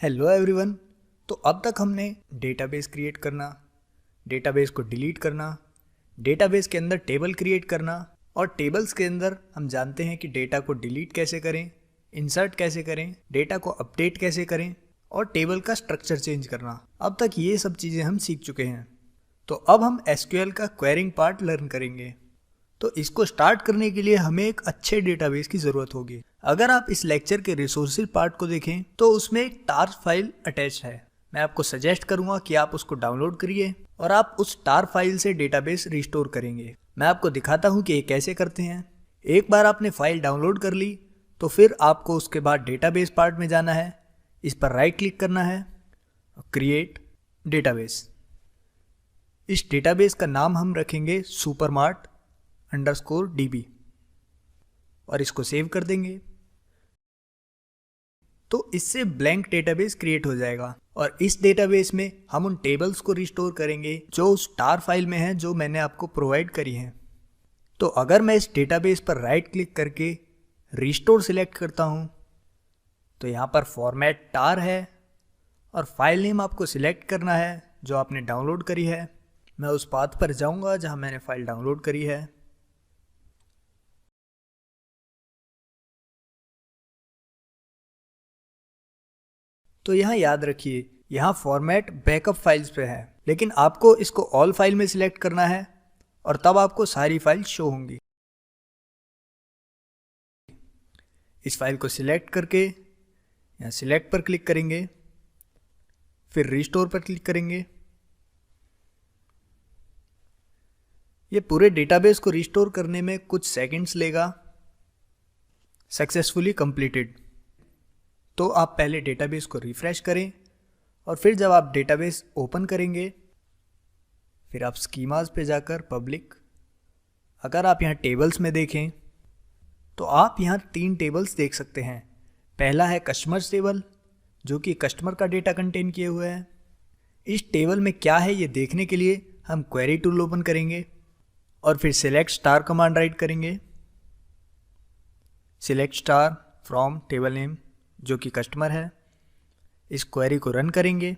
Hello everyone. तो अब तक हमने डेटाबेस क्रिएट करना, डेटाबेस को डिलीट करना, डेटाबेस के अंदर टेबल क्रिएट करना और टेबल्स के अंदर हम जानते हैं कि डेटा को डिलीट कैसे करें, इंसर्ट कैसे करें, डेटा को अपडेट कैसे करें और टेबल का स्ट्रक्चर चेंज करना। अब तक ये सब चीज़ें हम सीख चुके हैं। तो अब हम एसक्यूएल का क्वेरिंग पार्ट लर्न करेंगे। तो इसको स्टार्ट करने के लिए हमें एक अच्छे डेटाबेस की ज़रूरत होगी। अगर आप इस लेक्चर के रिसोर्सेज पार्ट को देखें तो उसमें एक टार फाइल अटैच है। मैं आपको सजेस्ट करूंगा कि आप उसको डाउनलोड करिए और आप उस टार फाइल से डेटाबेस रिस्टोर करेंगे। मैं आपको दिखाता हूं कि ये कैसे करते हैं। एक बार आपने फाइल डाउनलोड कर ली तो फिर आपको उसके बाद डेटाबेस पार्ट में जाना है। इस पर राइट क्लिक करना है, क्रिएट डेटाबेस। इस डेटाबेस का नाम हम रखेंगे supermart_db और इसको सेव कर देंगे। तो इससे ब्लैंक डेटाबेस क्रिएट हो जाएगा और इस डेटाबेस में हम उन टेबल्स को रिस्टोर करेंगे जो उस टार फाइल में है जो मैंने आपको प्रोवाइड करी है। तो अगर मैं इस डेटाबेस पर राइट क्लिक करके रिस्टोर सिलेक्ट करता हूं तो यहाँ पर फॉर्मेट टार है और फाइल नेम आपको सिलेक्ट करना है जो आपने डाउनलोड करी है। मैं उस पाथ पर जाऊंगा जहां मैंने फाइल डाउनलोड करी है। तो यहाँ याद रखिए, यहाँ फॉर्मेट बैकअप फाइल्स पे है, लेकिन आपको इसको ऑल फाइल में सिलेक्ट करना है और तब आपको सारी फाइल शो होंगी। इस फाइल को सिलेक्ट करके यहाँ सिलेक्ट पर क्लिक करेंगे, फिर रिस्टोर पर क्लिक करेंगे। ये पूरे डेटाबेस को रिस्टोर करने में कुछ सेकंड्स लेगा। Successfully completed. तो आप पहले डेटाबेस को रिफ्रेश करें और फिर जब आप डेटाबेस ओपन करेंगे फिर आप स्कीमास पे जाकर पब्लिक, अगर आप यहाँ टेबल्स में देखें तो आप यहाँ 3 टेबल्स देख सकते हैं। पहला है कस्टमर्स टेबल जो कि कस्टमर का डेटा कंटेन किए हुए है। इस टेबल में क्या है ये देखने के लिए हम क्वेरी टूल ओपन करेंगे और फिर सिलेक्ट स्टार कमांड राइट करेंगे। Select star from table name जो कि कस्टमर है। इस क्वेरी को रन करेंगे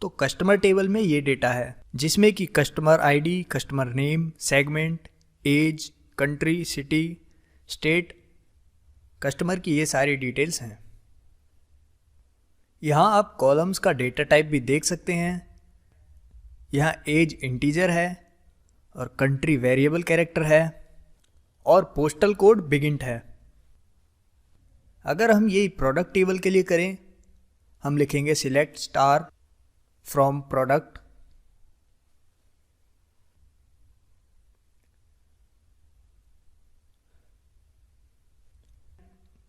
तो कस्टमर टेबल में ये डेटा है जिसमें कि customer ID, customer name, segment, age, country, city, state, customer की ये सारी डिटेल्स हैं। यहाँ आप कॉलम्स का डेटा टाइप भी देख सकते हैं। यहाँ एज इंटीजर है और कंट्री वेरिएबल कैरेक्टर है और पोस्टल कोड बिगिंट है। अगर हम ये प्रोडक्ट टेबल के लिए करें, हम लिखेंगे सिलेक्ट स्टार फ्रॉम प्रोडक्ट।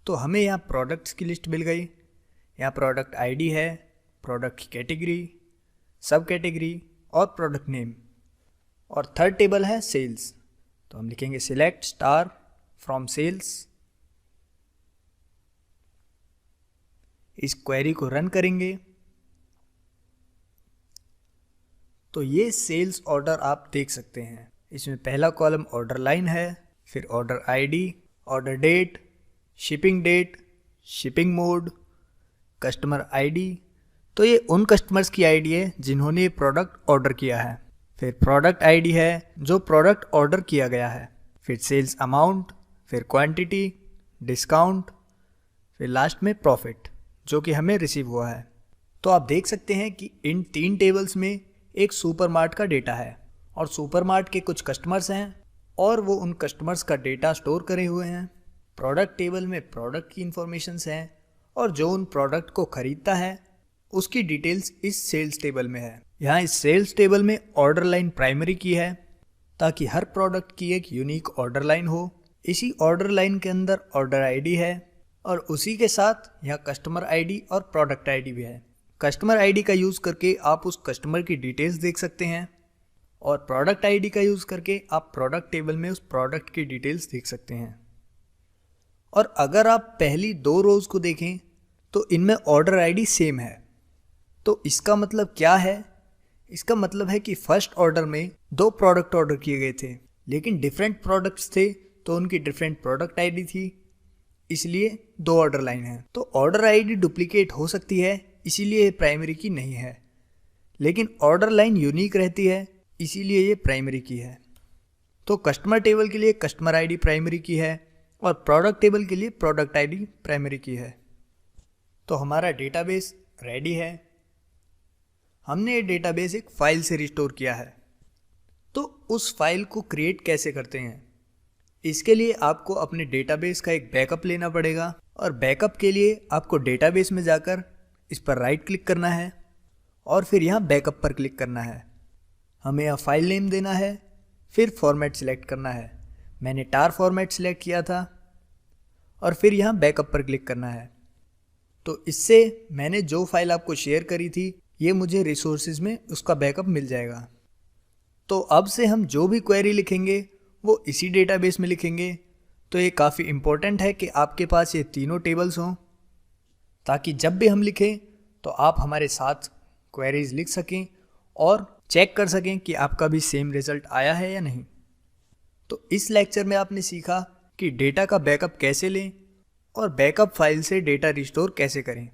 तो हमें यहाँ प्रोडक्ट्स की लिस्ट मिल गई। यहाँ प्रोडक्ट आईडी है, प्रोडक्ट की कैटेगरी, सब कैटेगरी और प्रोडक्ट नेम। और थर्ड टेबल है सेल्स, तो हम लिखेंगे सिलेक्ट स्टार फ्रॉम सेल्स। इस क्वेरी को रन करेंगे तो ये सेल्स ऑर्डर आप देख सकते हैं। इसमें पहला कॉलम ऑर्डर लाइन है, फिर order ID, order date, shipping date, shipping mode, customer ID. तो ये उन कस्टमर्स की आईडी है जिन्होंने ये प्रोडक्ट ऑर्डर किया है। फिर प्रोडक्ट आईडी है जो प्रोडक्ट ऑर्डर किया गया है। फिर सेल्स अमाउंट, फिर क्वांटिटी, डिस्काउंट, फिर लास्ट में प्रॉफिट जो कि हमें रिसीव हुआ है। तो आप देख सकते हैं कि इन 3 टेबल्स में एक सुपरमार्ट का डेटा है और सुपरमार्ट के कुछ कस्टमर्स हैं और वो उन कस्टमर्स का डेटा स्टोर करे हुए हैं। प्रोडक्ट टेबल में प्रोडक्ट की इंफॉर्मेशंस हैं और जो उन प्रोडक्ट को खरीदता है उसकी डिटेल्स इस सेल्स टेबल में है। यहाँ इस सेल्स टेबल में ऑर्डर लाइन प्राइमरी की है ताकि हर प्रोडक्ट की एक यूनिक ऑर्डर लाइन हो। इसी ऑर्डर लाइन के अंदर ऑर्डर आईडी है और उसी के साथ यहाँ कस्टमर आईडी और प्रोडक्ट आईडी भी है। कस्टमर आईडी का यूज़ करके आप उस कस्टमर की डिटेल्स देख सकते हैं और प्रोडक्ट आईडी का यूज़ करके आप प्रोडक्ट टेबल में उस प्रोडक्ट की डिटेल्स देख सकते हैं। और अगर आप पहली 2 रोज को देखें तो इनमें ऑर्डर आईडी सेम है। तो इसका मतलब क्या है? इसका मतलब है कि फर्स्ट ऑर्डर में 2 प्रोडक्ट ऑर्डर किए गए थे लेकिन डिफरेंट प्रोडक्ट्स थे तो उनकी डिफरेंट प्रोडक्ट आईडी थी। इसलिए 2 ऑर्डर लाइन है। तो ऑर्डर आईडी डुप्लीकेट हो सकती है, इसीलिए ये प्राइमरी की नहीं है, लेकिन ऑर्डर लाइन यूनिक रहती है, इसीलिए ये प्राइमरी की है। तो कस्टमर टेबल के लिए कस्टमर आईडी प्राइमरी की है और प्रोडक्ट टेबल के लिए प्रोडक्ट आईडी प्राइमरी की है। तो हमारा डेटाबेस रेडी है। हमने ये डेटाबेस एक फाइल से रिस्टोर किया है। तो उस फाइल को क्रिएट कैसे करते हैं? इसके लिए आपको अपने डेटाबेस का एक बैकअप लेना पड़ेगा और बैकअप के लिए आपको डेटाबेस में जाकर इस पर राइट क्लिक करना है और फिर यहाँ बैकअप पर क्लिक करना है। हमें यहाँ फाइल नेम देना है, फिर फॉर्मेट सिलेक्ट करना है। मैंने टार फॉर्मेट सिलेक्ट किया था और फिर यहाँ बैकअप पर क्लिक करना है। तो इससे मैंने जो फाइल आपको शेयर करी थी ये मुझे रिसोर्सेज में उसका बैकअप मिल जाएगा। तो अब से हम जो भी क्वेरी लिखेंगे वो इसी डेटाबेस में लिखेंगे। तो ये काफ़ी इम्पोर्टेंट है कि आपके पास ये तीनों टेबल्स हों, ताकि जब भी हम लिखें तो आप हमारे साथ क्वेरीज लिख सकें और चेक कर सकें कि आपका भी सेम रिजल्ट आया है या नहीं। तो इस लेक्चर में आपने सीखा कि डेटा का बैकअप कैसे लें और बैकअप फाइल से डेटा रिस्टोर कैसे करें।